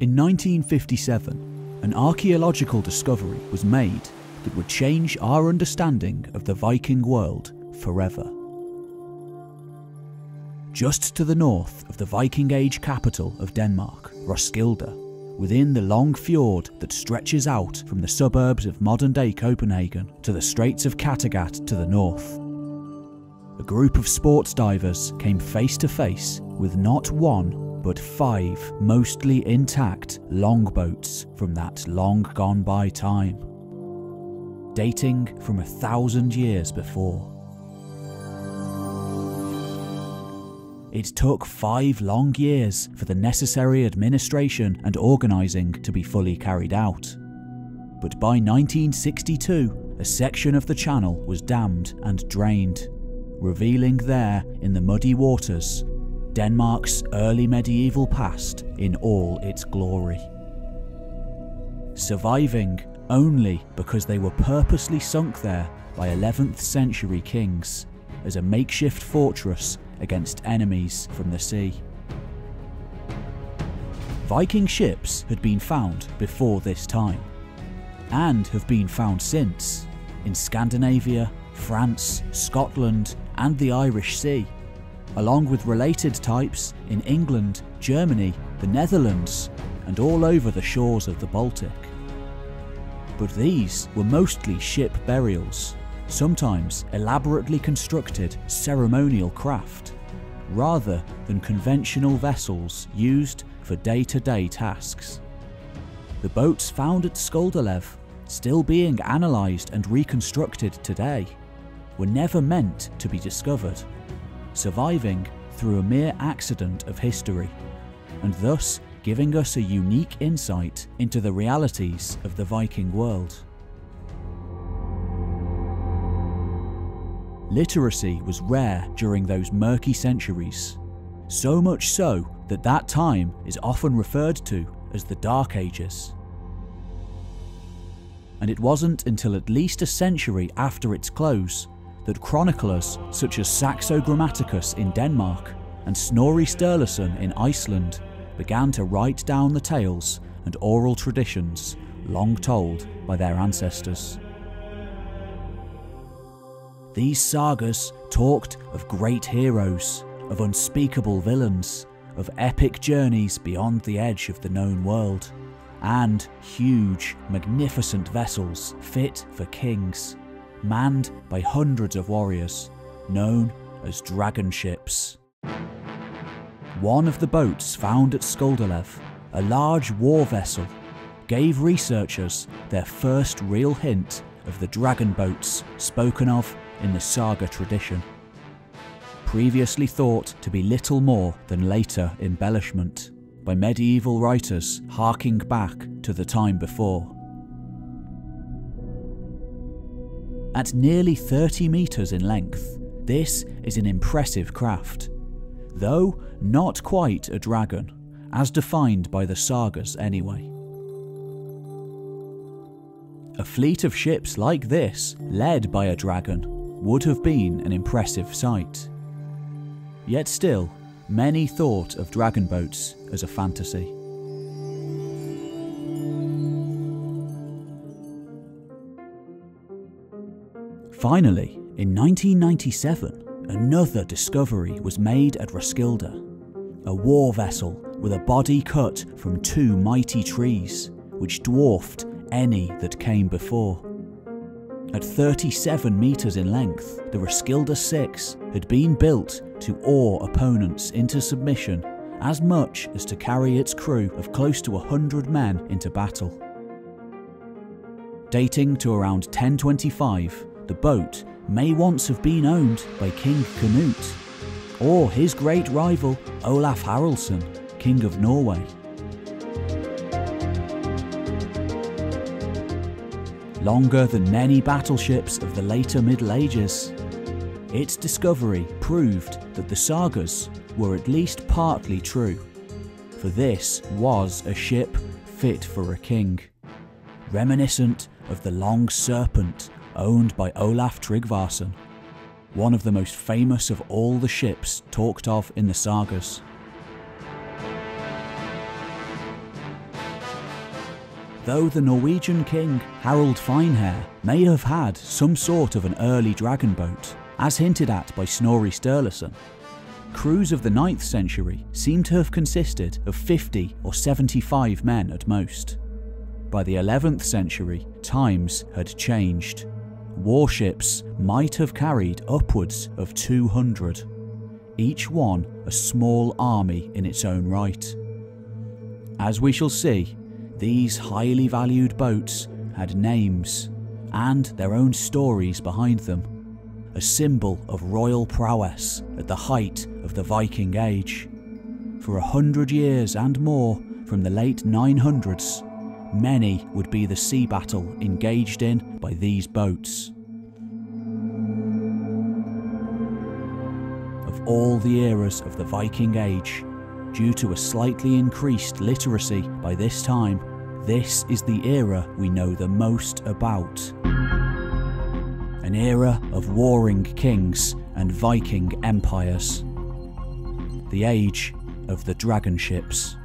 In 1957, an archaeological discovery was made that would change our understanding of the Viking world forever. Just to the north of the Viking Age capital of Denmark, Roskilde, within the long fjord that stretches out from the suburbs of modern-day Copenhagen to the Straits of Kattegat to the north, a group of sports divers came face to face with not one, but 5 mostly intact longboats from that long-gone-by time, dating from 1,000 years before. It took 5 long years for the necessary administration and organising to be fully carried out. But by 1962, a section of the channel was dammed and drained, revealing there in the muddy waters Denmark's early medieval past in all its glory. Surviving only because they were purposely sunk there by 11th century kings as a makeshift fortress against enemies from the sea. Viking ships had been found before this time, and have been found since, in Scandinavia, France, Scotland and the Irish Sea, along with related types in England, Germany, the Netherlands and all over the shores of the Baltic. But these were mostly ship burials, sometimes elaborately constructed ceremonial craft, rather than conventional vessels used for day-to-day tasks. The boats found at SKULDELEV, still being analysed and reconstructed today, were never meant to be discovered, surviving through a mere accident of history, and thus giving us a unique insight into the realities of the Viking world. Literacy was rare during those murky centuries, so much so that that time is often referred to as the Dark Ages. And it wasn't until at least a century after its close that chroniclers such as Saxo Grammaticus in Denmark and Snorri Sturluson in Iceland began to write down the tales and oral traditions long told by their ancestors. These sagas talked of great heroes, of unspeakable villains, of epic journeys beyond the edge of the known world, and huge, magnificent vessels fit for kings, manned by hundreds of warriors, known as Dragonships. One of the boats found at SKULDELEV, a large war vessel, gave researchers their first real hint of the dragon boats spoken of in the Saga tradition, previously thought to be little more than later embellishment by medieval writers harking back to the time before. At nearly 30 metres in length, this is an impressive craft, though not quite a dragon, as defined by the sagas anyway. A fleet of ships like this, led by a dragon, would have been an impressive sight. Yet still, many thought of dragon boats as a fantasy. Finally, in 1997, another discovery was made at Roskilde, a war vessel with a body cut from 2 mighty trees, which dwarfed any that came before. At 37 metres in length, the Roskilde 6 had been built to awe opponents into submission as much as to carry its crew of close to 100 men into battle. Dating to around 1025, the boat may once have been owned by King Canute, or his great rival Olaf Haraldsson, King of Norway. Longer than many battleships of the later Middle Ages, its discovery proved that the sagas were at least partly true, for this was a ship fit for a king, reminiscent of the Long Serpent owned by Olaf Tryggvason, one of the most famous of all the ships talked of in the sagas. though the Norwegian king Harald Finehair may have had some sort of an early dragon boat, as hinted at by Snorri Sturluson, crews of the 9th century seem to have consisted of 50 or 75 men at most. By the 11th century, times had changed. Warships might have carried upwards of 200, each one a small army in its own right. As we shall see, these highly valued boats had names and their own stories behind them, a symbol of royal prowess at the height of the Viking Age. For 100 years and more, from the late 900s, many would be the sea battle engaged in by these boats. Of all the eras of the Viking Age, due to a slightly increased literacy by this time, this is the era we know the most about. An era of warring kings and Viking empires. The age of the Dragonships.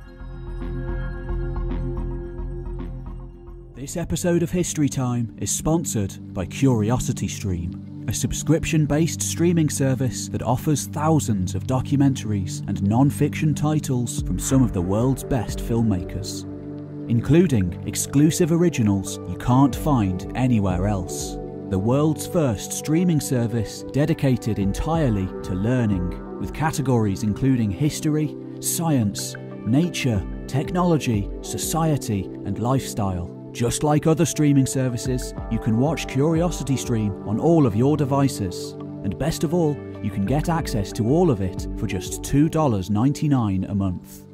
This episode of History Time is sponsored by CuriosityStream, a subscription-based streaming service that offers thousands of documentaries and non-fiction titles from some of the world's best filmmakers, including exclusive originals you can't find anywhere else. The world's first streaming service dedicated entirely to learning, with categories including history, science, nature, technology, society, and lifestyle. Just like other streaming services, you can watch CuriosityStream on all of your devices. And best of all, you can get access to all of it for just $2.99 a month,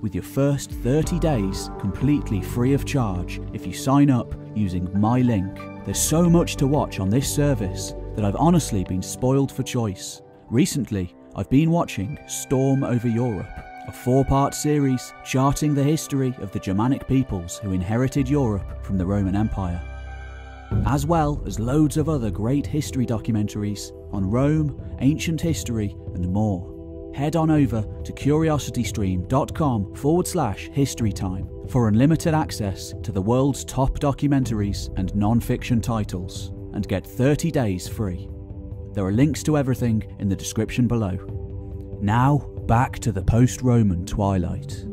with your first 30 days completely free of charge if you sign up using my link. There's so much to watch on this service that I've honestly been spoiled for choice. Recently, I've been watching Storm Over Europe, a 4-part series charting the history of the Germanic peoples who inherited Europe from the Roman Empire, as well as loads of other great history documentaries on Rome, ancient history, and more. Head on over to curiositystream.com/historytime for unlimited access to the world's top documentaries and non-fiction titles, and get 30 days free. There are links to everything in the description below. Now, back to the post-Roman twilight.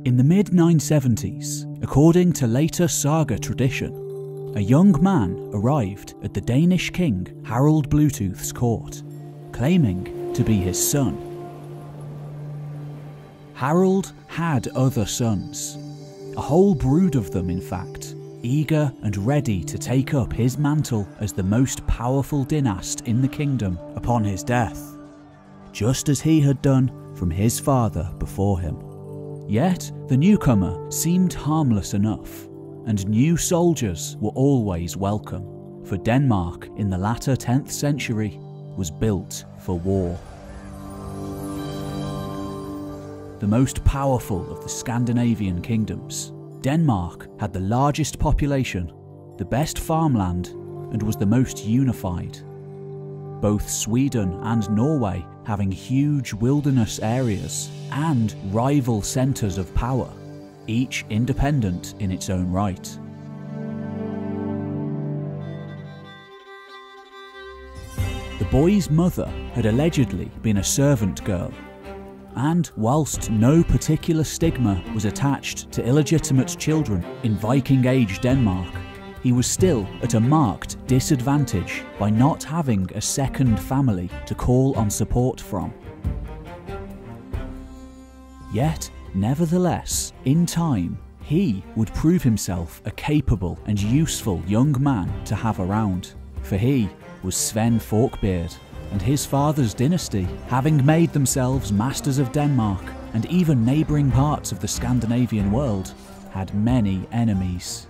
In the mid-970s, according to later Saga tradition, a young man arrived at the Danish king Harald Bluetooth's court, claiming to be his son. Harald had other sons, a whole brood of them in fact, eager and ready to take up his mantle as the most powerful dynast in the kingdom upon his death, just as he had done from his father before him. Yet the newcomer seemed harmless enough, and new soldiers were always welcome, for Denmark in the latter 10th century was built for war. The most powerful of the Scandinavian kingdoms, Denmark had the largest population, the best farmland, and was the most unified. Both Sweden and Norway having huge wilderness areas and rival centres of power, each independent in its own right. The boy's mother had allegedly been a servant girl, and whilst no particular stigma was attached to illegitimate children in Viking Age Denmark, he was still at a marked disadvantage by not having a second family to call on support from. Yet, nevertheless, in time, he would prove himself a capable and useful young man to have around, for he was Sven Forkbeard, and his father's dynasty, having made themselves masters of Denmark and even neighbouring parts of the Scandinavian world, had many enemies.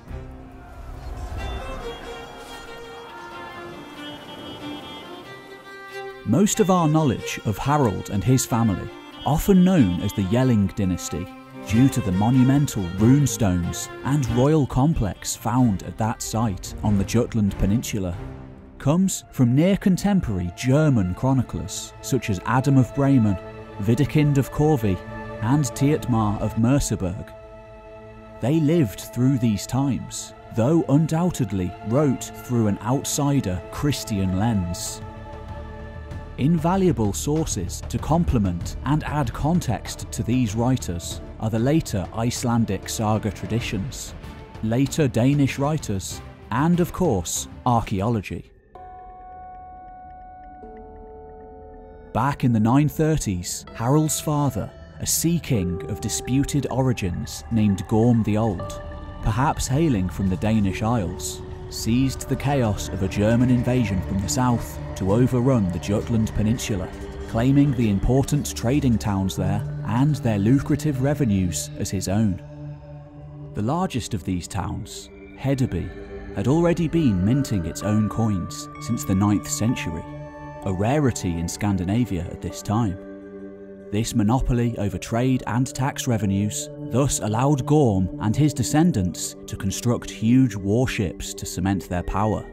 Most of our knowledge of Harald and his family, often known as the Jelling dynasty, due to the monumental rune stones and royal complex found at that site on the Jutland Peninsula, comes from near-contemporary German chroniclers such as Adam of Bremen, Widukind of Corvey, and Tietmar of Merseburg. They lived through these times, though undoubtedly wrote through an outsider Christian lens. Invaluable sources to complement and add context to these writers are the later Icelandic saga traditions, later Danish writers, and of course, archaeology. Back in the 930s, Harald's father, a sea king of disputed origins named Gorm the Old, perhaps hailing from the Danish Isles, seized the chaos of a German invasion from the south to overrun the Jutland Peninsula, claiming the important trading towns there and their lucrative revenues as his own. The largest of these towns, Hedeby, had already been minting its own coins since the 9th century, a rarity in Scandinavia at this time. This monopoly over trade and tax revenues thus allowed Gorm and his descendants to construct huge warships to cement their power,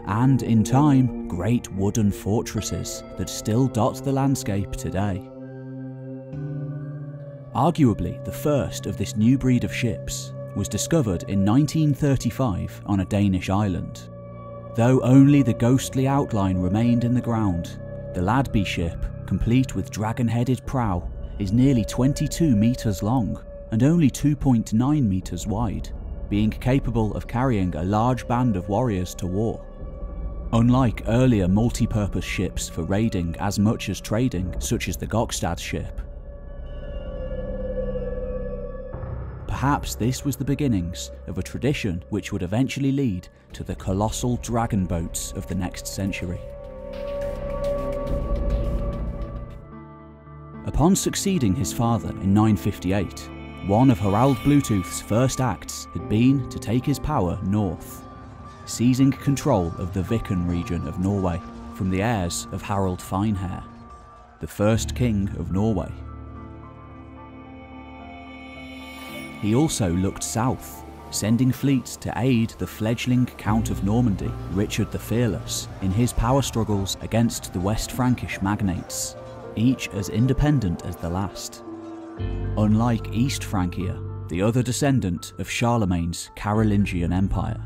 and in time, great wooden fortresses that still dot the landscape today. Arguably, the first of this new breed of ships was discovered in 1935 on a Danish island. Though only the ghostly outline remained in the ground, the LADBY ship, complete with dragon-headed prow, is nearly 22 metres long and only 2.9 metres wide, being capable of carrying a large band of warriors to war. Unlike earlier multi-purpose ships for raiding as much as trading, such as the Gokstad ship. Perhaps this was the beginnings of a tradition which would eventually lead to the colossal dragon boats of the next century. Upon succeeding his father in 958, one of Harald Bluetooth's first acts had been to take his power north, seizing control of the Viken region of Norway from the heirs of Harald Finehair, the first king of Norway. He also looked south, sending fleets to aid the fledgling Count of Normandy, Richard the Fearless, in his power struggles against the West Frankish magnates, each as independent as the last. Unlike East Francia, the other descendant of Charlemagne's Carolingian Empire.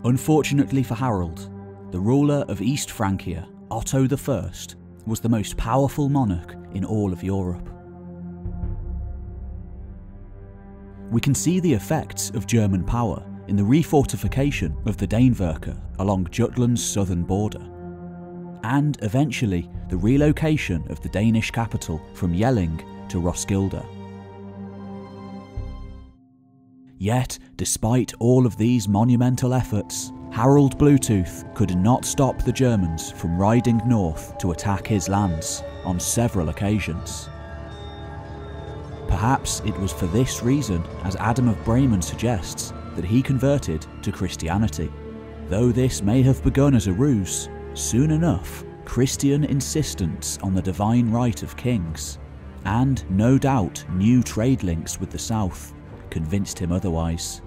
Unfortunately for Harald, the ruler of East Francia, Otto I, was the most powerful monarch in all of Europe. We can see the effects of German power in the refortification of the Danevirke along Jutland's southern border, and eventually the relocation of the Danish capital from Jelling to Roskilde. Yet, despite all of these monumental efforts, Harald Bluetooth could not stop the Germans from riding north to attack his lands on several occasions. Perhaps it was for this reason, as Adam of Bremen suggests, that he converted to Christianity. Though this may have begun as a ruse, soon enough, Christian insistence on the divine right of kings, and no doubt new trade links with the south, convinced him otherwise.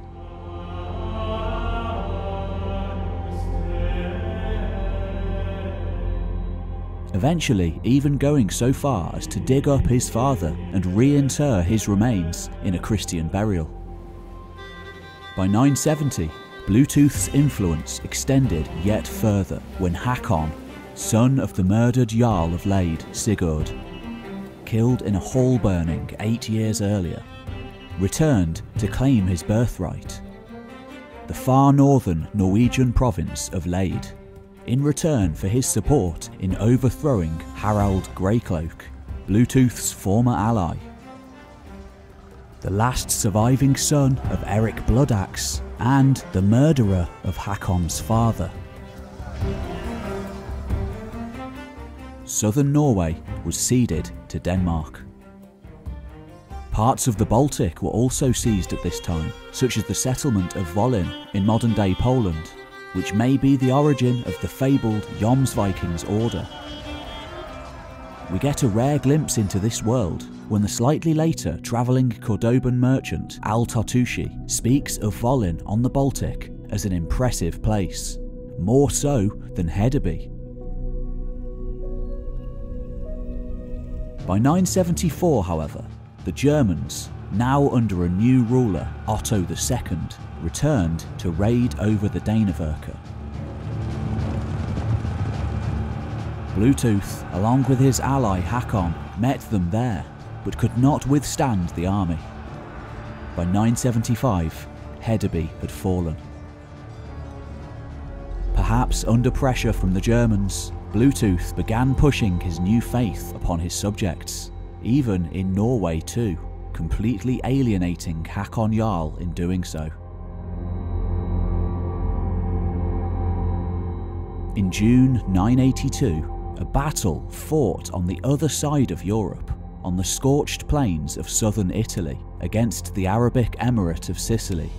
Eventually even going so far as to dig up his father and reinter his remains in a Christian burial. By 970, Bluetooth's influence extended yet further when Hakon, son of the murdered Jarl of Lade, Sigurd, killed in a hall burning 8 years earlier, returned to claim his birthright, the far northern Norwegian province of Lade, in return for his support in overthrowing Harald Greycloak, Bluetooth's former ally. The last surviving son of Erik Bloodaxe and the murderer of Hakon's father. Southern Norway was ceded to Denmark. Parts of the Baltic were also seized at this time, such as the settlement of Volyn in modern-day Poland, which may be the origin of the fabled JOMSVIKINGS order. We get a rare glimpse into this world when the slightly later travelling Cordoban merchant Al Tartushi speaks of Volyn on the Baltic as an impressive place, more so than Hedeby. By 974, however, the Germans, now under a new ruler, Otto II, returned to raid over the Danevirke. Bluetooth, along with his ally Hakon, met them there, but could not withstand the army. By 975, Hedeby had fallen. Perhaps under pressure from the Germans, Bluetooth began pushing his new faith upon his subjects, even in Norway too, completely alienating Hakon Jarl in doing so. In June 982, a battle fought on the other side of Europe, on the scorched plains of southern Italy, against the Arabic Emirate of Sicily.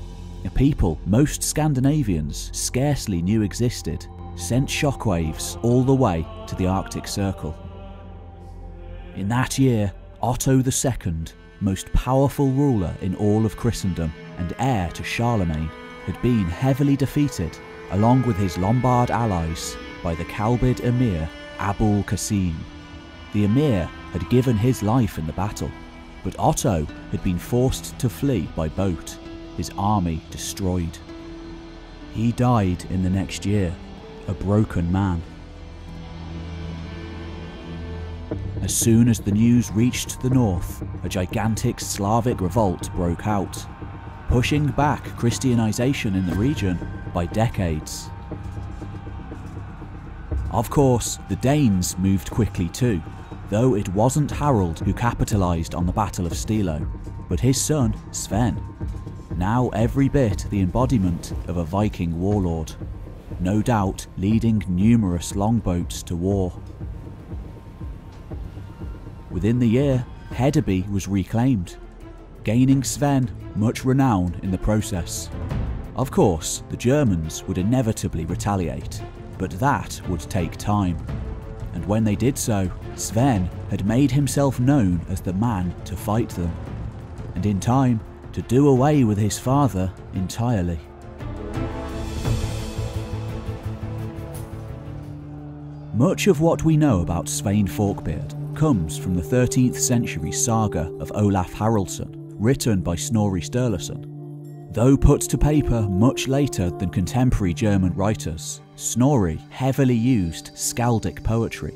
A people most Scandinavians scarcely knew existed, sent shockwaves all the way to the Arctic Circle. In that year, Otto II, most powerful ruler in all of Christendom and heir to Charlemagne, had been heavily defeated, along with his Lombard allies, by the Kalbid emir Abul Qasim. The emir had given his life in the battle, but Otto had been forced to flee by boat, his army destroyed. He died in the next year, a broken man. As soon as the news reached the north, a gigantic Slavic revolt broke out, pushing back Christianization in the region by decades. Of course, the Danes moved quickly too, though it wasn't Harold who capitalised on the Battle of Stilo, but his son, Sven, now every bit the embodiment of a Viking warlord, no doubt leading numerous longboats to war. Within the year, Hedeby was reclaimed, gaining Sven much renown in the process. Of course, the Germans would inevitably retaliate, but that would take time. And when they did so, Sven had made himself known as the man to fight them, and in time, to do away with his father entirely. Much of what we know about Svein Forkbeard comes from the 13th century saga of Olaf Haraldsson, written by Snorri Sturluson. Though put to paper much later than contemporary German writers, Snorri heavily used skaldic poetry,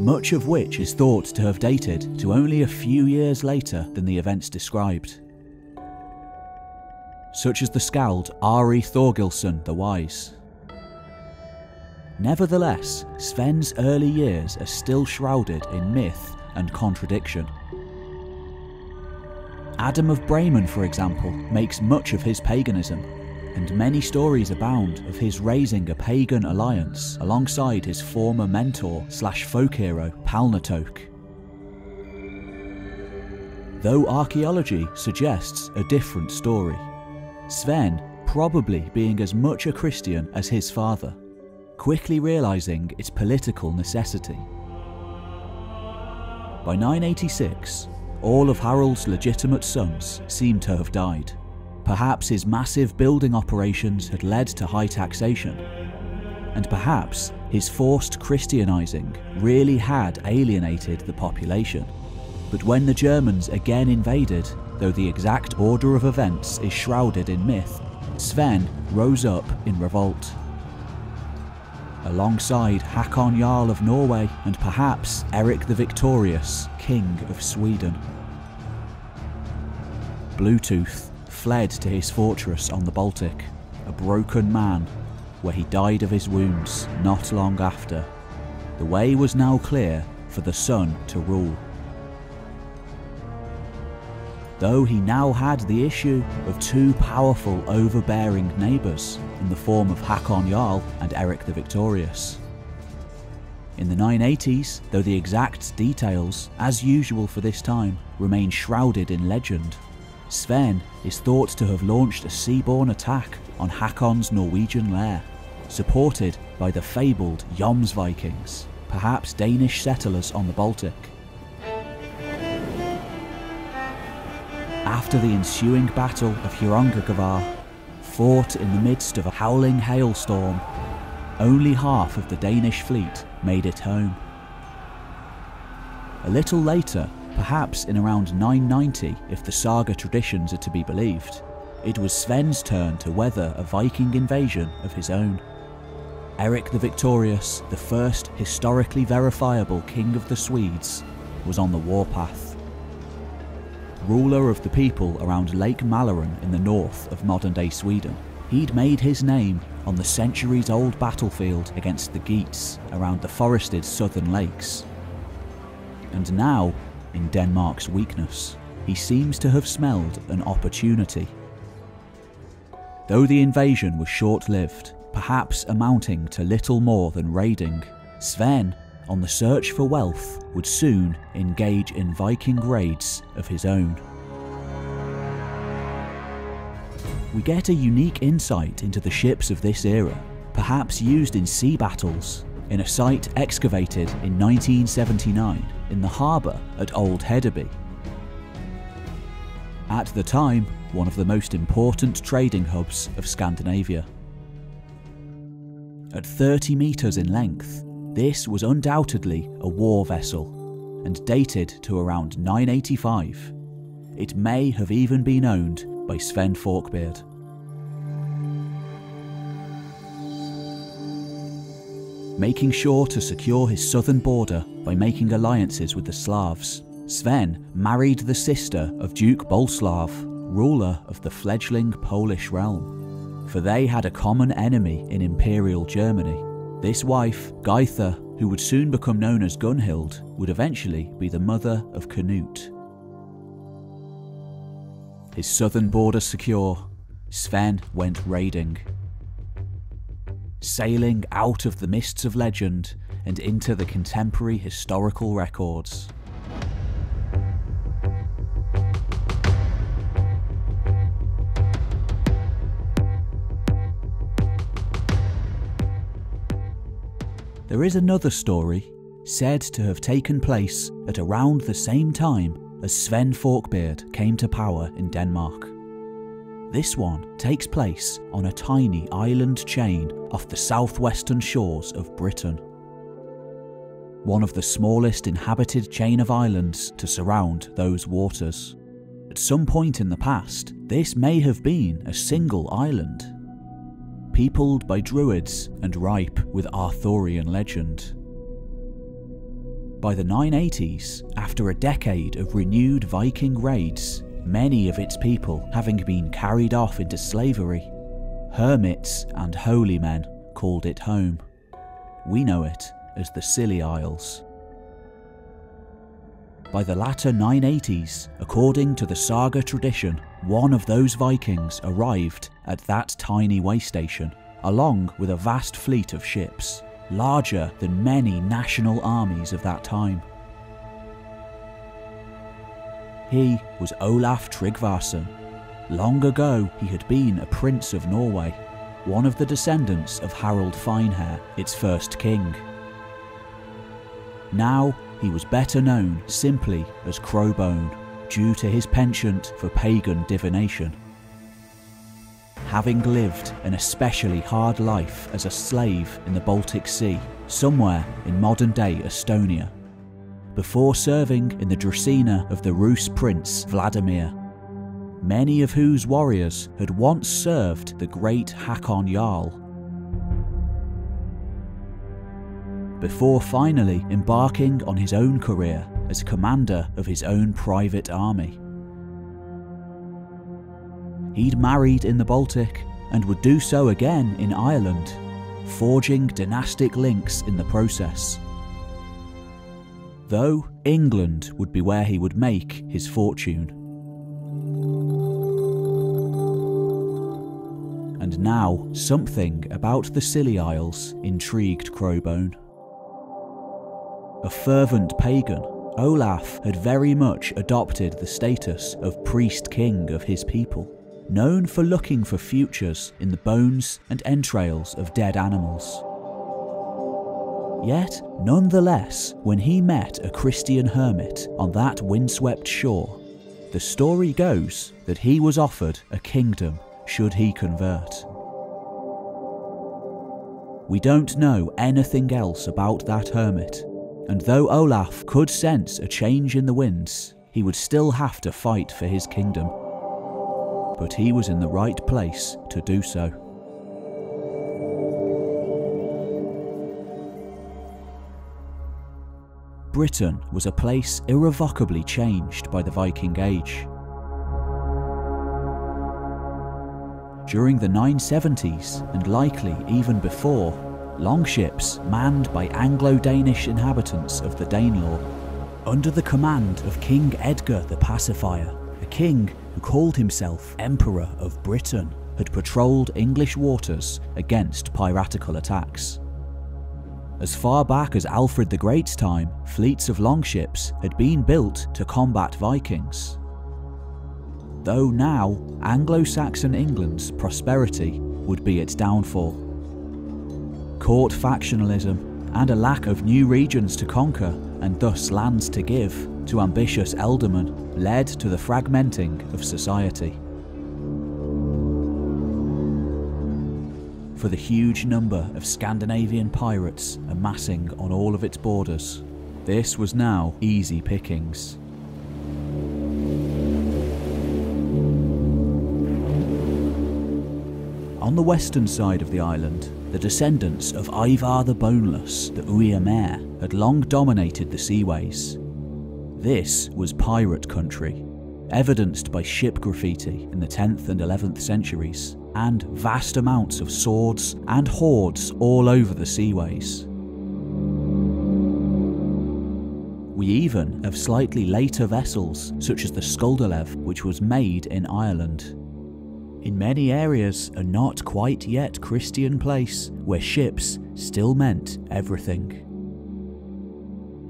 much of which is thought to have dated to only a few years later than the events described, such as the skald Ari Thorgilsson the Wise. Nevertheless, Sven's early years are still shrouded in myth and contradiction. Adam of Bremen, for example, makes much of his paganism, and many stories abound of his raising a pagan alliance alongside his former mentor / folk hero Palnatoke. Though archaeology suggests a different story, Sven probably being as much a Christian as his father, quickly realising its political necessity. By 986, all of Harold's legitimate sons seem to have died. Perhaps his massive building operations had led to high taxation, and perhaps his forced Christianizing really had alienated the population. But when the Germans again invaded, though the exact order of events is shrouded in myth, Sven rose up in revolt, alongside Hakon Jarl of Norway and perhaps Erik the Victorious, King of Sweden. Bluetooth fled to his fortress on the Baltic, a broken man, where he died of his wounds not long after. The way was now clear for the son to rule. Though he now had the issue of two powerful overbearing neighbours in the form of Hakon Jarl and Erik the Victorious. In the 980s, though the exact details, as usual for this time, remain shrouded in legend, Sven is thought to have launched a seaborne attack on Hakon's Norwegian lair, supported by the fabled JOMSVIKINGS, perhaps Danish settlers on the Baltic. After the ensuing Battle of Hjörungavágr, fought in the midst of a howling hailstorm. Only half of the Danish fleet made it home. A little later, perhaps in around 990 if the Saga traditions are to be believed, it was Sven's turn to weather a Viking invasion of his own. Erik the Victorious, the first historically verifiable king of the Swedes, was on the warpath. Ruler of the people around Lake Mälaren in the north of modern-day Sweden, he'd made his name on the centuries-old battlefield against the Geats around the forested southern lakes. And now, in Denmark's weakness, he seems to have smelled an opportunity. Though the invasion was short-lived, perhaps amounting to little more than raiding, Sven, on the search for wealth, would soon engage in Viking raids of his own. We get a unique insight into the ships of this era, perhaps used in sea battles, in a site excavated in 1979 in the harbour at Old Hedeby. At the time, one of the most important trading hubs of Scandinavia. At 30 metres in length, this was undoubtedly a war vessel, and dated to around 985. It may have even been owned by Sven Forkbeard. Making sure to secure his southern border by making alliances with the Slavs, Sven married the sister of Duke Boleslav, ruler of the fledgling Polish realm, for they had a common enemy in Imperial Germany. This wife, Geitha, who would soon become known as Gunhild, would eventually be the mother of Canute. His southern border secure, Sven went raiding. Sailing out of the mists of legend and into the contemporary historical records. There is another story, said to have taken place at around the same time as Sven Forkbeard came to power in Denmark. This one takes place on a tiny island chain off the southwestern shores of Britain. One of the smallest inhabited chain of islands to surround those waters. At some point in the past, this may have been a single island, peopled by druids and ripe with Arthurian legend. By the 980s, after a decade of renewed Viking raids, many of its people having been carried off into slavery, hermits and holy men called it home. We know it as the Scilly Isles. By the latter 980s, according to the Saga tradition, one of those Vikings arrived at that tiny way station, along with a vast fleet of ships, larger than many national armies of that time. He was Olaf Tryggvason. Long ago he had been a prince of Norway, one of the descendants of Harald Finehair, its first king. Now he was better known simply as Crowbone, due to his penchant for pagan divination. Having lived an especially hard life as a slave in the Baltic Sea, somewhere in modern-day Estonia, before serving in the Dracena of the Rus prince Vladimir, many of whose warriors had once served the great Hakon Jarl, before finally embarking on his own career as commander of his own private army. He'd married in the Baltic and would do so again in Ireland, forging dynastic links in the process. Though England would be where he would make his fortune. And now something about the Scilly Isles intrigued Crowbone. A fervent pagan, Olaf had very much adopted the status of priest-king of his people, known for looking for futures in the bones and entrails of dead animals. Yet, nonetheless, when he met a Christian hermit on that windswept shore, the story goes that he was offered a kingdom should he convert. We don't know anything else about that hermit, and though Olaf could sense a change in the winds, he would still have to fight for his kingdom. But he was in the right place to do so. Britain was a place irrevocably changed by the Viking Age. During the 970s, and likely even before, longships manned by Anglo-Danish inhabitants of the Danelaw, under the command of King Edgar the Pacifier, a king who called himself Emperor of Britain, had patrolled English waters against piratical attacks. As far back as Alfred the Great's time, fleets of longships had been built to combat Vikings. Though now, Anglo-Saxon England's prosperity would be its downfall. Court factionalism and a lack of new regions to conquer and thus lands to give to ambitious ealdormen led to the fragmenting of society. For the huge number of Scandinavian pirates amassing on all of its borders, this was now easy pickings. On the western side of the island, the descendants of Ivar the Boneless, the Uiamere, had long dominated the seaways. This was pirate country, evidenced by ship graffiti in the 10th and 11th centuries, and vast amounts of swords and hoards all over the seaways. We even have slightly later vessels, such as the SKULDELEV, which was made in Ireland. In many areas, a not quite yet Christian place where ships still meant everything.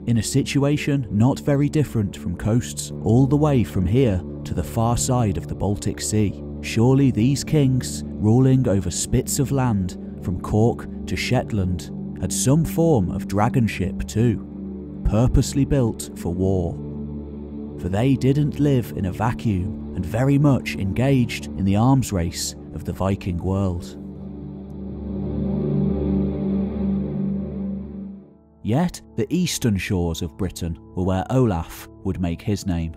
In a situation not very different from coasts all the way from here to the far side of the Baltic Sea, surely these kings, ruling over spits of land from Cork to Shetland, had some form of dragonship too, purposely built for war. For they didn't live in a vacuum and very much engaged in the arms race of the Viking world. Yet the eastern shores of Britain were where Olaf would make his name.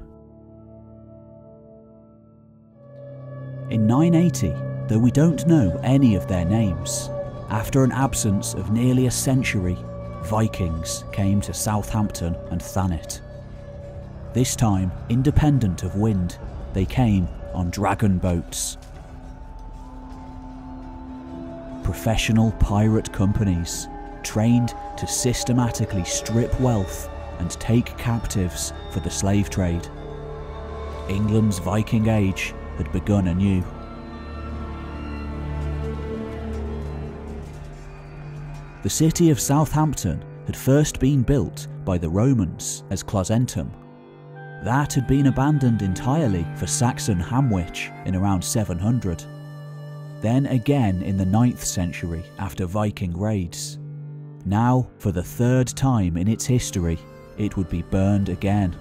In 980, though we don't know any of their names, after an absence of nearly a century, Vikings came to Southampton and Thanet. This time, independent of wind, they came on dragon boats. Professional pirate companies, trained to systematically strip wealth and take captives for the slave trade. England's Viking Age had begun anew. The city of Southampton had first been built by the Romans as Clausentum. That had been abandoned entirely for Saxon Hamwich in around 700. Then again in the 9th century after Viking raids. Now, for the third time in its history, it would be burned again,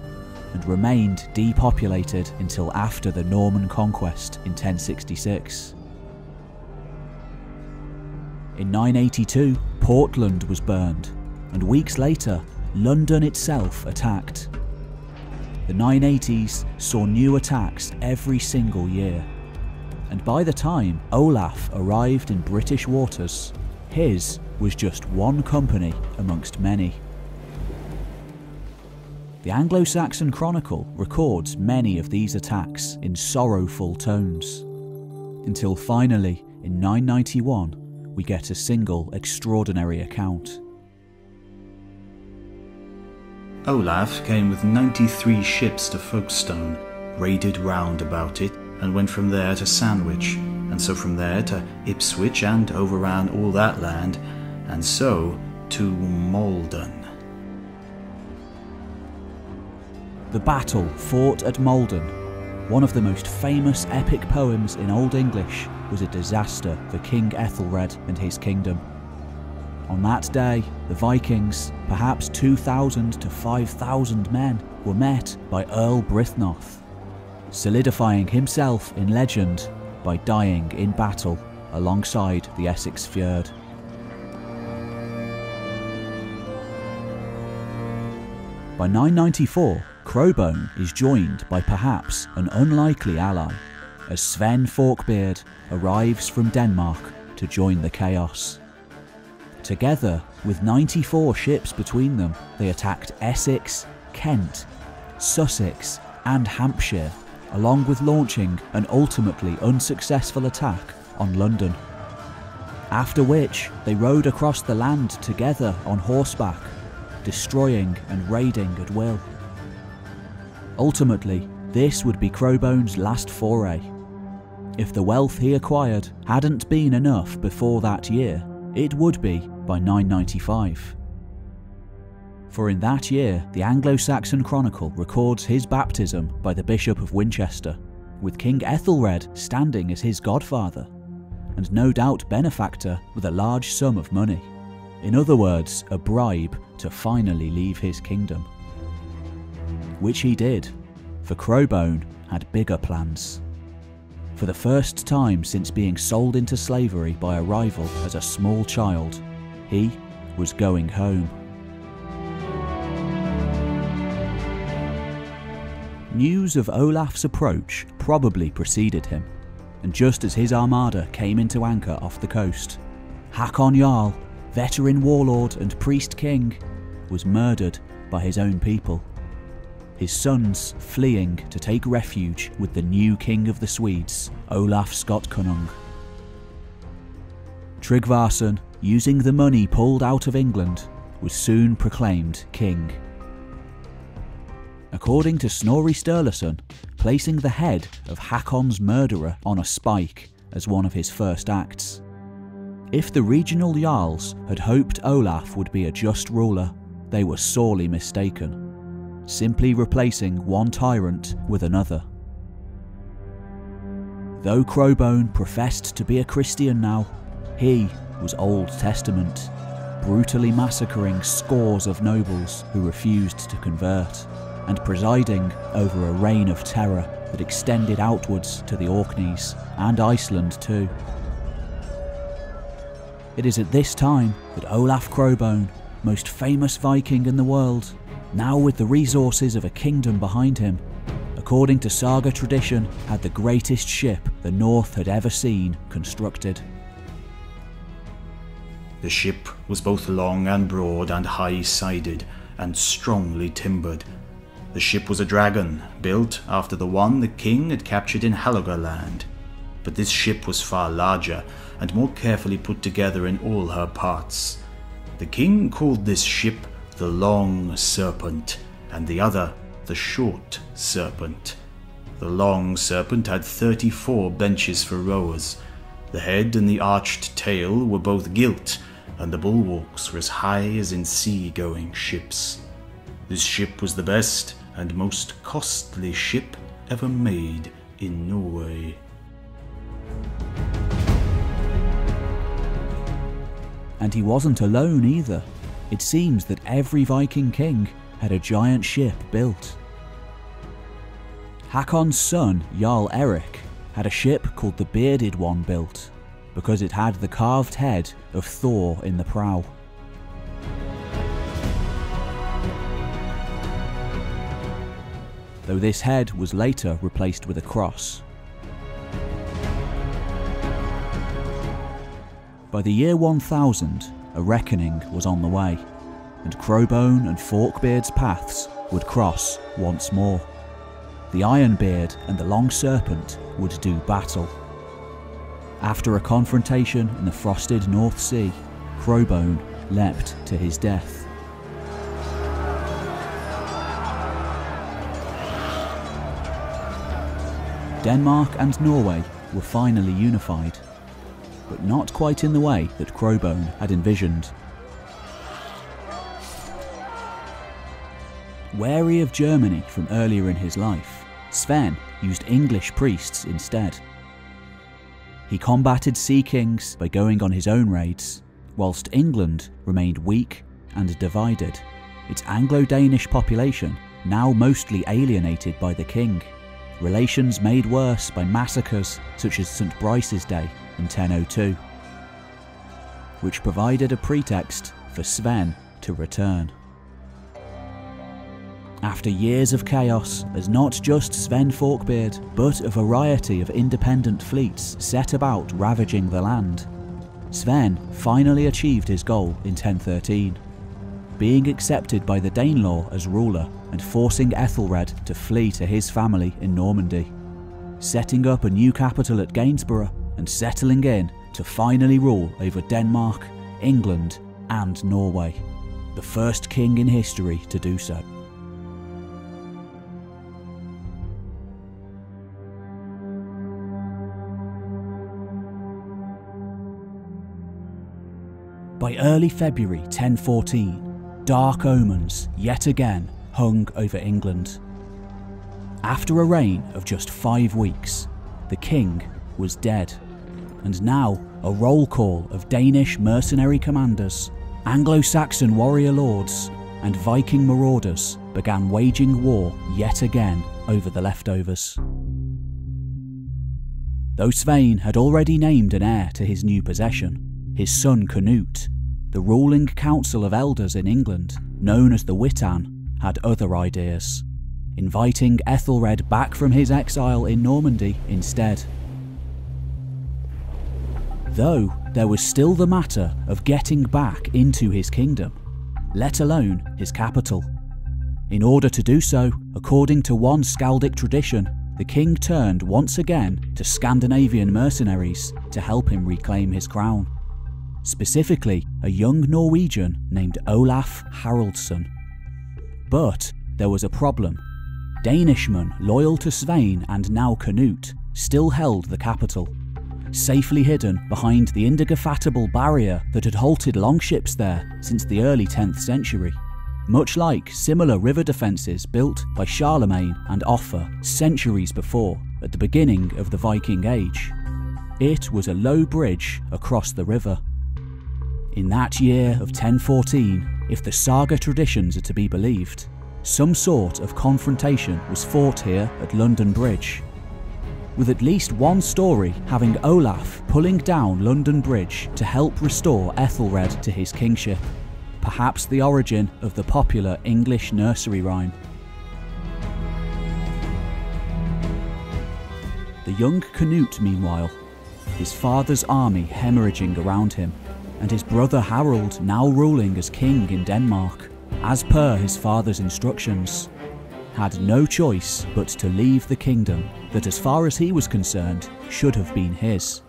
and remained depopulated until after the Norman conquest in 1066. In 982, Portland was burned, and weeks later, London itself attacked. The 980s saw new attacks every single year, and by the time Olaf arrived in British waters, his was just one company amongst many. The Anglo-Saxon Chronicle records many of these attacks in sorrowful tones, until finally, in 991, we get a single extraordinary account. Olaf came with 93 ships to Folkestone, raided round about it, and went from there to Sandwich, and so from there to Ipswich, and overran all that land, and so to MALDON. The battle fought at MALDON, one of the most famous epic poems in Old English, was a disaster for King Ethelred and his kingdom. On that day, the Vikings, perhaps 2,000 to 5,000 men, were met by Earl Byrhtnoth. Solidifying himself in legend, by dying in battle alongside the Essex Fjord. By 994, Crowbone is joined by perhaps an unlikely ally, as Sven Forkbeard arrives from Denmark to join the chaos. Together, with 94 ships between them, they attacked Essex, Kent, Sussex and Hampshire, along with launching an ultimately unsuccessful attack on London. After which, they rode across the land together on horseback, destroying and raiding at will. Ultimately, this would be Crowbone's last foray. If the wealth he acquired hadn't been enough before that year, it would be by 995. For in that year, the Anglo-Saxon Chronicle records his baptism by the Bishop of Winchester, with King Ethelred standing as his godfather, and no doubt benefactor with a large sum of money. In other words, a bribe to finally leave his kingdom. Which he did, for Crowbone had bigger plans. For the first time since being sold into slavery by a rival as a small child, he was going home. News of Olaf's approach probably preceded him, and just as his armada came into anchor off the coast, Hakon Jarl, veteran warlord and priest king, was murdered by his own people, his sons fleeing to take refuge with the new king of the Swedes, Olaf Skotkonung. Tryggvason, using the money pulled out of England, was soon proclaimed king. According to Snorri Sturluson, placing the head of Hakon's murderer on a spike as one of his first acts. If the regional jarls had hoped Olaf would be a just ruler, they were sorely mistaken, simply replacing one tyrant with another. Though Crowbone professed to be a Christian now, he was Old Testament, brutally massacring scores of nobles who refused to convert, and presiding over a reign of terror that extended outwards to the Orkneys and Iceland too. It is at this time that Olaf Crowbone, most famous Viking in the world, now with the resources of a kingdom behind him, according to Saga tradition, had the greatest ship the North had ever seen constructed. The ship was both long and broad and high-sided, and strongly timbered. The ship was a dragon, built after the one the king had captured in Halogaland. But this ship was far larger, and more carefully put together in all her parts. The king called this ship the Long Serpent, and the other the Short Serpent. The Long Serpent had 34 benches for rowers. The head and the arched tail were both gilt, and the bulwarks were as high as in sea-going ships. This ship was the best and most costly ship ever made in Norway. And he wasn't alone either. It seems that every Viking king had a giant ship built. Hakon's son, Jarl Erik, had a ship called the Bearded One built, because it had the carved head of Thor in the prow. Though this head was later replaced with a cross. By the year 1000, a reckoning was on the way, and Crowbone and Forkbeard's paths would cross once more. The Ironbeard and the Long Serpent would do battle. After a confrontation in the frosted North Sea, Crowbone leapt to his death. Denmark and Norway were finally unified, but not quite in the way that Crowbone had envisioned. Wary of Germany from earlier in his life, Sven used English priests instead. He combated sea kings by going on his own raids, whilst England remained weak and divided, its Anglo-Danish population now mostly alienated by the king, relations made worse by massacres such as St. Brice's Day in 1002, which provided a pretext for Sven to return. After years of chaos, as not just Sven Forkbeard, but a variety of independent fleets set about ravaging the land, Sven finally achieved his goal in 1013, being accepted by the Danelaw as ruler and forcing Ethelred to flee to his family in Normandy, setting up a new capital at Gainsborough and settling in to finally rule over Denmark, England and Norway, the first king in history to do so. By early February 1014, dark omens yet again hung over England. After a reign of just 5 weeks, the king was dead, and now a roll call of Danish mercenary commanders, Anglo-Saxon warrior lords, and Viking marauders began waging war yet again over the leftovers. Though Svein had already named an heir to his new possession, his son Canute, the ruling council of elders in England, known as the Witan, had other ideas, inviting Ethelred back from his exile in Normandy instead. Though there was still the matter of getting back into his kingdom, let alone his capital. In order to do so, according to one Skaldic tradition, the king turned once again to Scandinavian mercenaries to help him reclaim his crown. Specifically, a young Norwegian named Olaf Haraldsson. But there was a problem. Danishmen loyal to Svein and now Canute still held the capital, safely hidden behind the indefatigable barrier that had halted longships there since the early 10th century, much like similar river defences built by Charlemagne and Offa centuries before, at the beginning of the Viking Age. It was a low bridge across the river. In that year of 1014, if the Saga traditions are to be believed, some sort of confrontation was fought here at London Bridge, with at least one story having Olaf pulling down London Bridge to help restore Ethelred to his kingship, perhaps the origin of the popular English nursery rhyme. The young Canute, meanwhile, his father's army hemorrhaging around him, and his brother Harold now ruling as king in Denmark, as per his father's instructions, had no choice but to leave the kingdom that, as far as he was concerned, should have been his.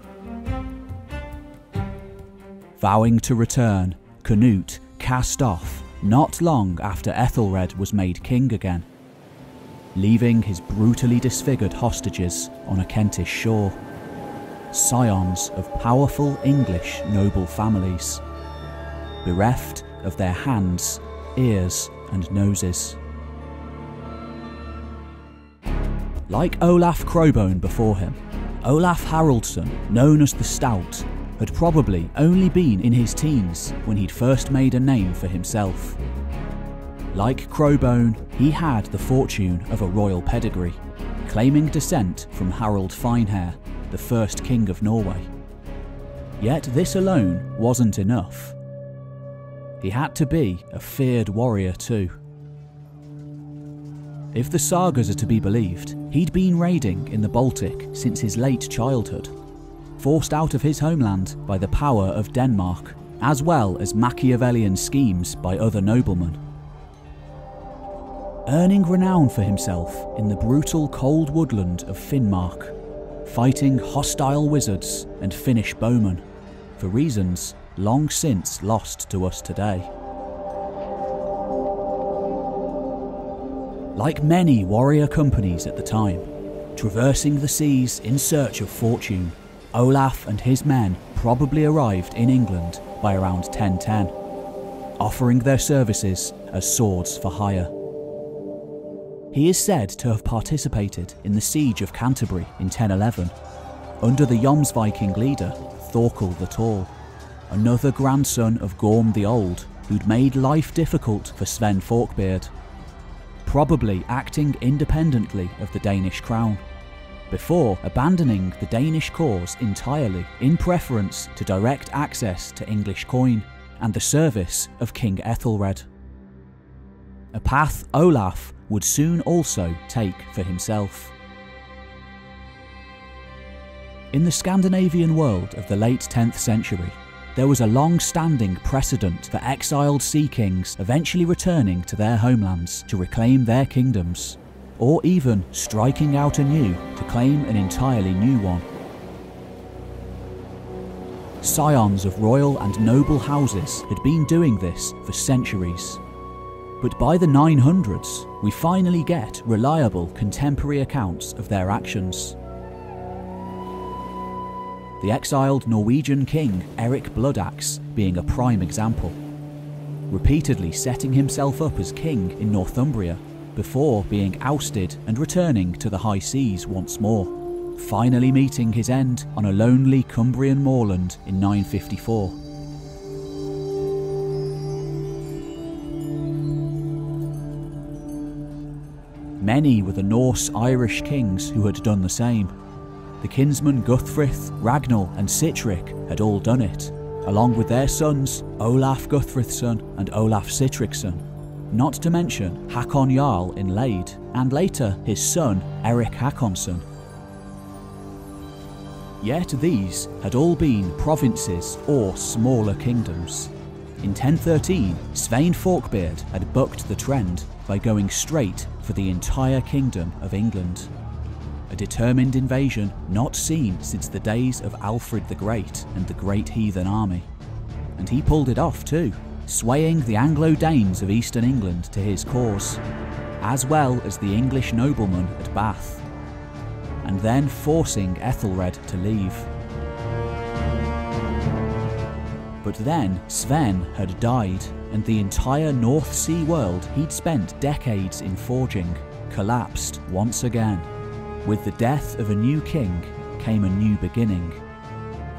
Vowing to return, Canute cast off not long after Ethelred was made king again, leaving his brutally disfigured hostages on a Kentish shore, scions of powerful English noble families, bereft of their hands, ears and noses. Like Olaf Crowbone before him, Olaf Haraldsson, known as the Stout, had probably only been in his teens when he'd first made a name for himself. Like Crowbone, he had the fortune of a royal pedigree, claiming descent from Harald Finehair, the first king of Norway. Yet this alone wasn't enough. He had to be a feared warrior too. If the sagas are to be believed, he'd been raiding in the Baltic since his late childhood, forced out of his homeland by the power of Denmark, as well as Machiavellian schemes by other noblemen. Earning renown for himself in the brutal cold woodland of Finnmark, fighting hostile wizards and Finnish bowmen, for reasons long since lost to us today. Like many warrior companies at the time, traversing the seas in search of fortune, Olaf and his men probably arrived in England by around 1010, offering their services as swords for hire. He is said to have participated in the siege of Canterbury in 1011, under the JOMSVIKING leader Thorkel the Tall, another grandson of Gorm the Old, who'd made life difficult for Sven Forkbeard. probably acting independently of the Danish crown, before abandoning the Danish cause entirely in preference to direct access to English coin and the service of King Ethelred. A path Olaf would soon also take for himself. In the Scandinavian world of the late 10th century, there was a long-standing precedent for exiled sea kings eventually returning to their homelands to reclaim their kingdoms, or even striking out anew to claim an entirely new one. Scions of royal and noble houses had been doing this for centuries. But by the 900s, we finally get reliable contemporary accounts of their actions. The exiled Norwegian king Erik Bloodaxe being a prime example, repeatedly setting himself up as king in Northumbria before being ousted and returning to the high seas once more, finally meeting his end on a lonely Cumbrian moorland in 954. Many were the Norse-Irish kings who had done the same. The kinsmen Guthfrith, Ragnall and Sitric had all done it, along with their sons Olaf Guthfrithson and Olaf Sitricsson, not to mention Hakon Jarl in Lade, and later his son Erik Hakonsson. Yet these had all been provinces or smaller kingdoms. In 1013, Svein Forkbeard had bucked the trend by going straight for the entire kingdom of England. A determined invasion not seen since the days of Alfred the Great and the Great Heathen Army. And he pulled it off too, swaying the Anglo-Danes of eastern England to his cause, as well as the English noblemen at Bath, and then forcing Ethelred to leave. But then Sven had died, and the entire North Sea world he'd spent decades in forging collapsed once again. With the death of a new king came a new beginning.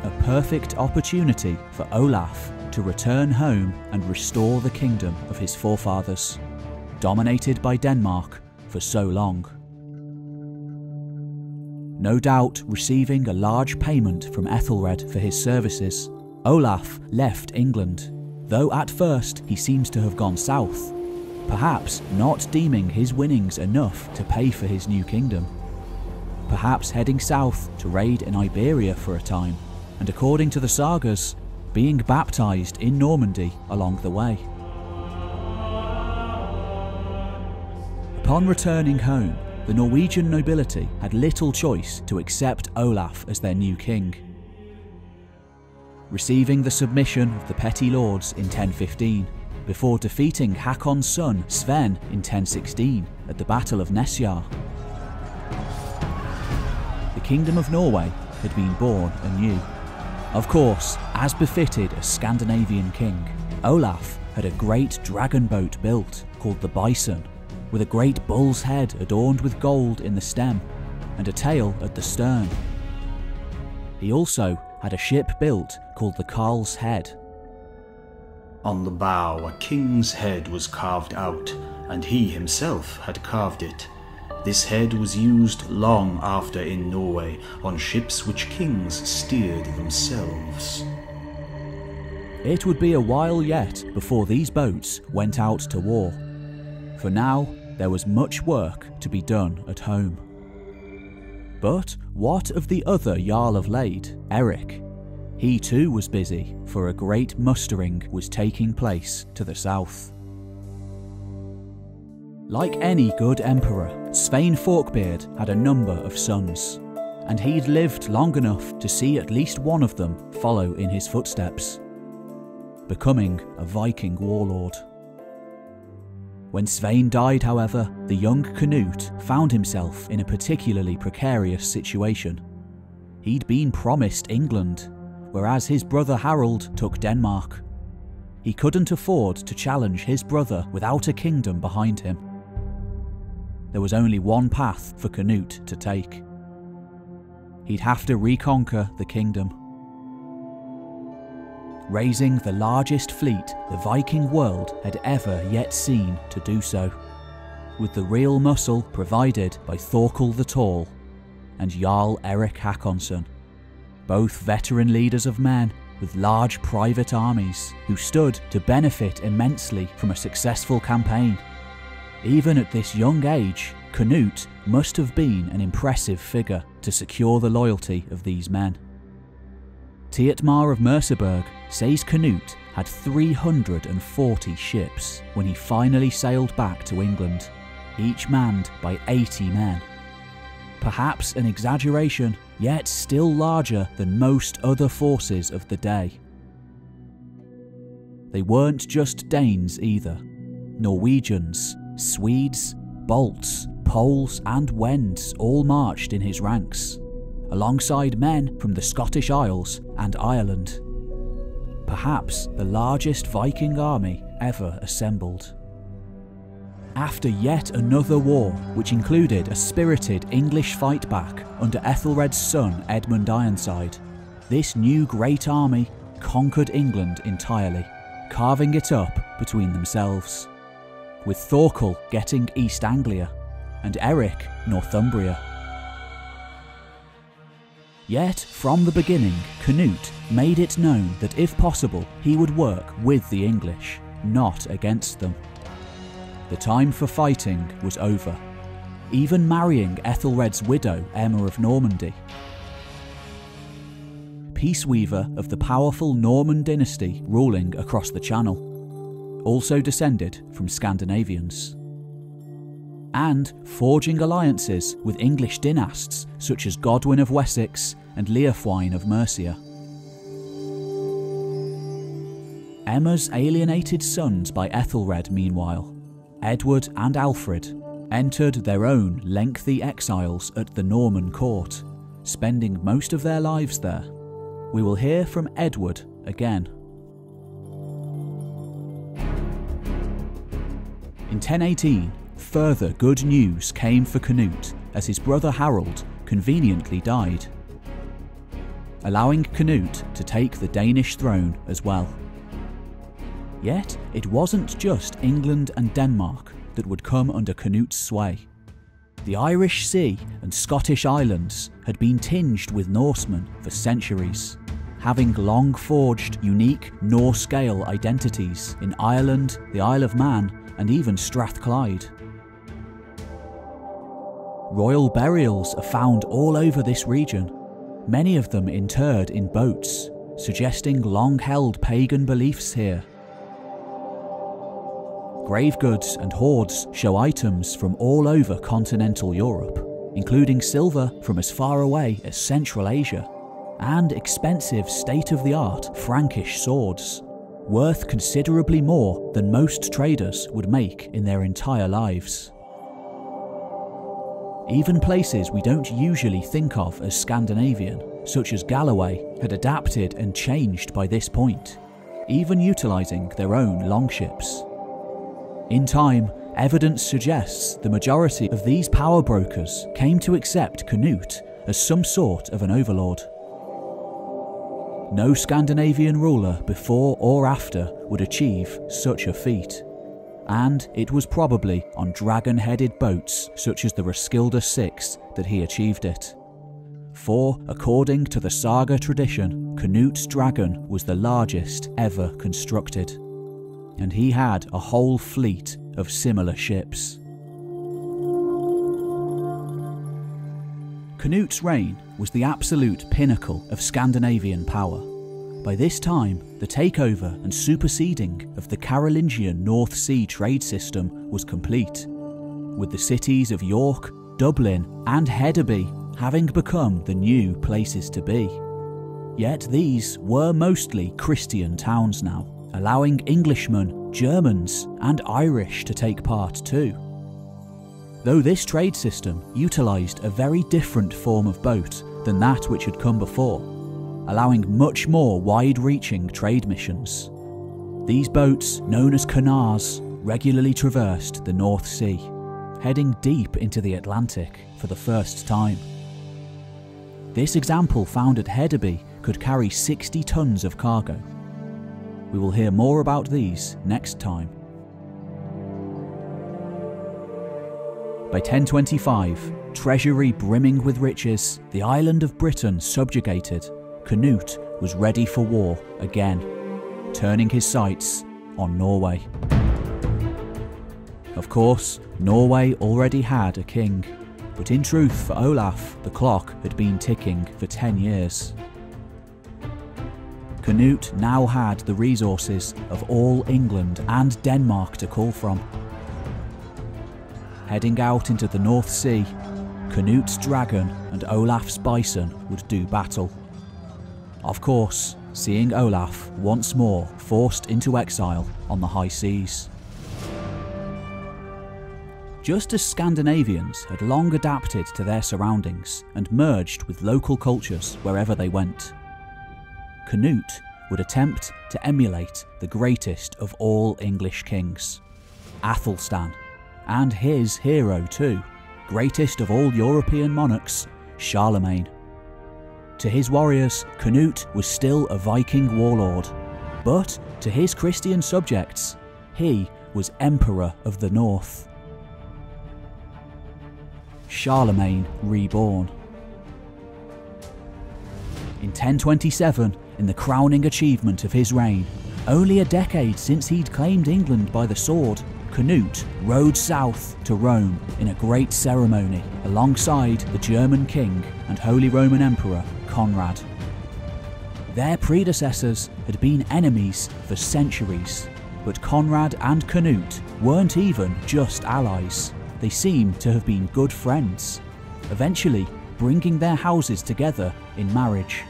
A perfect opportunity for Olaf to return home and restore the kingdom of his forefathers, dominated by Denmark for so long. No doubt receiving a large payment from Ethelred for his services, Olaf left England, though at first he seems to have gone south, perhaps not deeming his winnings enough to pay for his new kingdom. Perhaps heading south to raid in Iberia for a time, and according to the sagas, being baptised in Normandy along the way. Upon returning home, the Norwegian nobility had little choice to accept Olaf as their new king. Receiving the submission of the petty lords in 1015, before defeating Hakon's son Sven in 1016 at the Battle of NESJAR. The Kingdom of Norway had been born anew. Of course, as befitted a Scandinavian king, Olaf had a great dragon boat built called the Bison, with a great bull's head adorned with gold in the stem and a tail at the stern. He also had a ship built called the Carl's Head. On the bow a king's head was carved out, and he himself had carved it. This head was used long after in Norway on ships which kings steered themselves. It would be a while yet before these boats went out to war. For now, there was much work to be done at home. But what of the other Jarl of Lade, Erik? He too was busy, for a great mustering was taking place to the south. Like any good emperor, Svein Forkbeard had a number of sons, and he'd lived long enough to see at least one of them follow in his footsteps, becoming a Viking warlord. When Svein died, however, the young Canute found himself in a particularly precarious situation. He'd been promised England, whereas his brother Harald took Denmark. He couldn't afford to challenge his brother without a kingdom behind him. There was only one path for Canute to take. He'd have to reconquer the kingdom, raising the largest fleet the Viking world had ever yet seen to do so. with the real muscle provided by Thorkel the Tall and Jarl Erik Håkonsson, both veteran leaders of men with large private armies who stood to benefit immensely from a successful campaign. Even at this young age, Canute must have been an impressive figure to secure the loyalty of these men. Tietmar of Merseburg says Canute had 340 ships when he finally sailed back to England, each manned by 80 men. Perhaps an exaggeration, yet still larger than most other forces of the day. They weren't just Danes either. Norwegians, Swedes, Balts, Poles and Wends all marched in his ranks, alongside men from the Scottish Isles and Ireland. Perhaps the largest Viking army ever assembled. After yet another war, which included a spirited English fight back under Ethelred's son Edmund Ironside, this new great army conquered England entirely, carving it up between themselves, with Thorkel getting East Anglia and Eric Northumbria. Yet, from the beginning, Canute made it known that if possible he would work with the English, not against them. The time for fighting was over, even marrying Ethelred's widow Emma of Normandy. Peaceweaver of the powerful Norman dynasty ruling across the Channel, also descended from Scandinavians. And forging alliances with English dynasts such as Godwin of Wessex and Leofwine of Mercia. Emma's alienated sons by Ethelred, meanwhile, Edward and Alfred, entered their own lengthy exiles at the Norman court, spending most of their lives there. We will hear from Edward again. In 1018, further good news came for Canute as his brother Harold conveniently died, allowing Canute to take the Danish throne as well. Yet it wasn't just England and Denmark that would come under Canute's sway. The Irish Sea and Scottish Islands had been tinged with Norsemen for centuries, having long forged unique Norse-Gael identities in Ireland, the Isle of Man and even Strathclyde. Royal burials are found all over this region, many of them interred in boats, suggesting long-held pagan beliefs here. Grave goods and hoards show items from all over continental Europe, including silver from as far away as Central Asia, and expensive state-of-the-art Frankish swords, worth considerably more than most traders would make in their entire lives. Even places we don't usually think of as Scandinavian, such as Galloway, had adapted and changed by this point, even utilising their own longships. In time, evidence suggests the majority of these power brokers came to accept Canute as some sort of an overlord. No Scandinavian ruler before or after would achieve such a feat, and it was probably on dragon-headed boats such as the Roskilde 6 that he achieved it. For, according to the Saga tradition, Canute's dragon was the largest ever constructed, and he had a whole fleet of similar ships. Canute's reign was the absolute pinnacle of Scandinavian power. By this time, the takeover and superseding of the Carolingian North Sea trade system was complete, with the cities of York, Dublin and Hedeby having become the new places to be. Yet these were mostly Christian towns now, allowing Englishmen, Germans and Irish to take part too. Though this trade system utilised a very different form of boat than that which had come before, allowing much more wide-reaching trade missions. These boats, known as canars, regularly traversed the North Sea, heading deep into the Atlantic for the first time. This example found at Hedeby could carry 60 tons of cargo. We will hear more about these next time. By 1025, treasury brimming with riches, the island of Britain subjugated, Canute was ready for war again, turning his sights on Norway. Of course, Norway already had a king, but in truth for Olaf, the clock had been ticking for 10 years. Canute now had the resources of all England and Denmark to call from. Heading out into the North Sea, Canute's dragon and Olaf's bison would do battle. Of course, seeing Olaf once more forced into exile on the high seas. Just as Scandinavians had long adapted to their surroundings and merged with local cultures wherever they went, Canute would attempt to emulate the greatest of all English kings, Athelstan, and his hero too, greatest of all European monarchs, Charlemagne. To his warriors, Canute was still a Viking warlord, but to his Christian subjects, he was Emperor of the North. Charlemagne reborn. In 1027, in the crowning achievement of his reign, only a decade since he'd claimed England by the sword, Canute rode south to Rome in a great ceremony alongside the German king and Holy Roman Emperor Conrad. Their predecessors had been enemies for centuries, but Conrad and Canute weren't even just allies. They seemed to have been good friends, eventually bringing their houses together in marriage.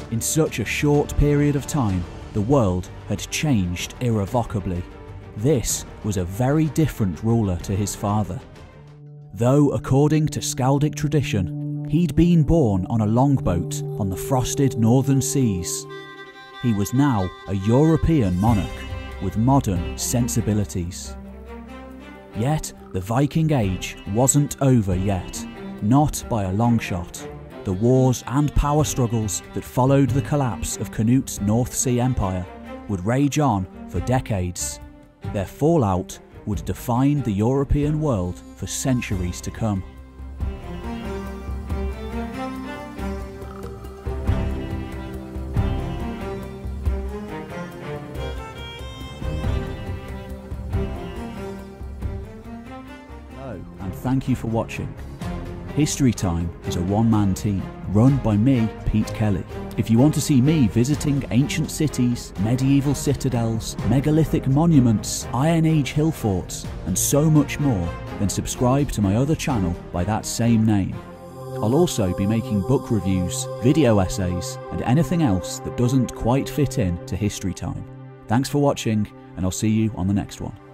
In such a short period of time, the world had changed irrevocably. This was a very different ruler to his father. Though, according to Skaldic tradition, he'd been born on a longboat on the frosted northern seas, he was now a European monarch with modern sensibilities. Yet, the Viking Age wasn't over yet, not by a long shot. The wars and power struggles that followed the collapse of Canute's North Sea Empire would rage on for decades. Their fallout would define the European world for centuries to come. Hello, and thank you for watching. History Time is a one-man team, run by me, Pete Kelly. If you want to see me visiting ancient cities, medieval citadels, megalithic monuments, Iron Age hill forts, and so much more, then subscribe to my other channel by that same name. I'll also be making book reviews, video essays, and anything else that doesn't quite fit in to History Time. Thanks for watching, and I'll see you on the next one.